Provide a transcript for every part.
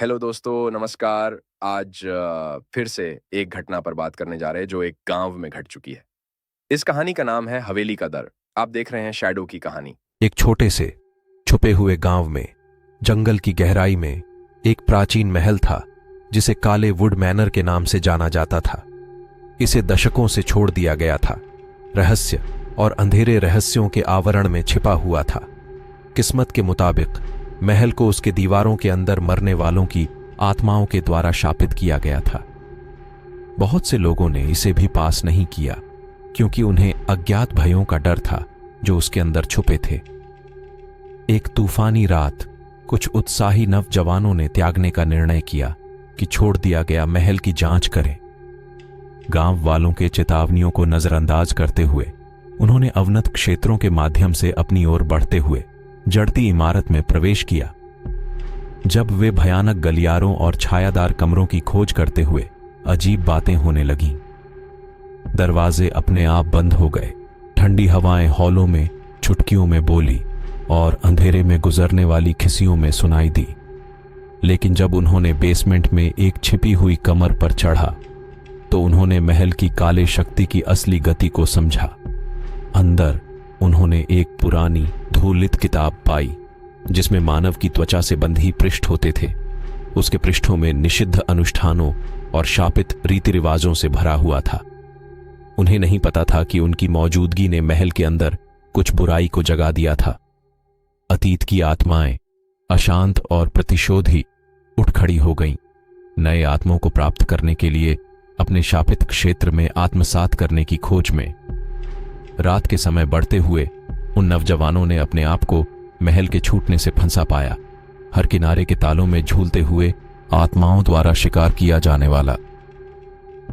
Hello दोस्तों, नमस्कार। आज फिर से एक घटना पर बात करने जा रहे हैं जो एक गाँव में घट चुकी है। इस कहानी का नाम है हवेली का दर। आप देख रहे हैं शैडो की कहानी। एक छोटे से छुपे हुए गांव में जंगल की गहराई में एक प्राचीन महल था जिसे काले वुड मैनर के नाम से जाना जाता था। इसे दशकों से छोड़ दिया गया था। रहस्य और अंधेरे रहस्यों के आवरण में छिपा हुआ था। किस्मत के मुताबिक महल को उसके दीवारों के अंदर मरने वालों की आत्माओं के द्वारा शापित किया गया था। बहुत से लोगों ने इसे भी पास नहीं किया क्योंकि उन्हें अज्ञात भयों का डर था जो उसके अंदर छुपे थे। एक तूफानी रात कुछ उत्साही नवजवानों ने त्यागने का निर्णय किया कि छोड़ दिया गया महल की जांच करें। गांव वालों के चेतावनियों को नजरअंदाज करते हुए उन्होंने अवनत क्षेत्रों के माध्यम से अपनी ओर बढ़ते हुए जड़ती इमारत में प्रवेश किया। जब वे भयानक गलियारों और छायादार कमरों की खोज करते हुए अजीब बातें होने लगीं। दरवाजे अपने आप बंद हो गए, ठंडी हवाएं हॉलों में चुटकियों में बोली और अंधेरे में गुजरने वाली खिसियों में सुनाई दी। लेकिन जब उन्होंने बेसमेंट में एक छिपी हुई कमर पर चढ़ा तो उन्होंने महल की काले शक्ति की असली गति को समझा। अंदर उन्होंने एक पुरानी धूलित किताब पाई जिसमें मानव की त्वचा से बंधी पृष्ठ होते थे। उसके पृष्ठों में निषिद्ध अनुष्ठानों और शापित रीति रिवाजों से भरा हुआ था। उन्हें नहीं पता था कि उनकी मौजूदगी ने महल के अंदर कुछ बुराई को जगा दिया था। अतीत की आत्माएं अशांत और प्रतिशोधी उठ खड़ी हो गईं, नए आत्माओं को प्राप्त करने के लिए अपने शापित क्षेत्र में आत्मसात करने की खोज में। रात के समय बढ़ते हुए उन नवजवानों ने अपने आप को महल के छूटने से फंसा पाया। हर किनारे के तालों में झूलते हुए आत्माओं द्वारा शिकार किया जाने वाला।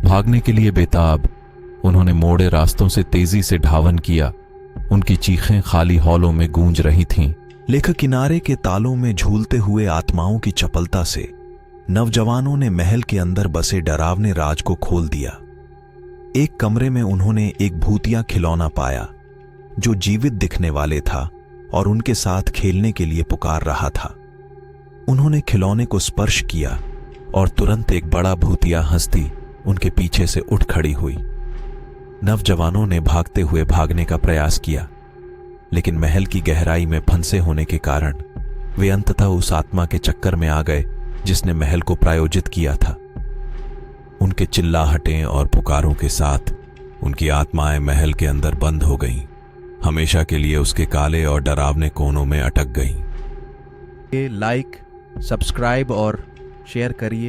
भागने के लिए बेताब उन्होंने मोड़े रास्तों से तेजी से धावन किया। उनकी चीखें खाली हॉलों में गूंज रही थीं। लेखक किनारे के तालों में झूलते हुए आत्माओं की चपलता से नवजवानों ने महल के अंदर बसे डरावने राज को खोल दिया। एक कमरे में उन्होंने एक भूतिया खिलौना पाया जो जीवित दिखने वाले था और उनके साथ खेलने के लिए पुकार रहा था। उन्होंने खिलौने को स्पर्श किया और तुरंत एक बड़ा भूतिया हस्ती उनके पीछे से उठ खड़ी हुई। नवजवानों ने भागते हुए भागने का प्रयास किया, लेकिन महल की गहराई में फंसे होने के कारण वे अंततः उस आत्मा के चक्कर में आ गए जिसने महल को प्रायोजित किया था। उनके चिल्लाहटें और पुकारों के साथ उनकी आत्माएं महल के अंदर बंद हो गईं, हमेशा के लिए उसके काले और डरावने कोनों में अटक गईं। लाइक, सब्सक्राइब और शेयर करिए।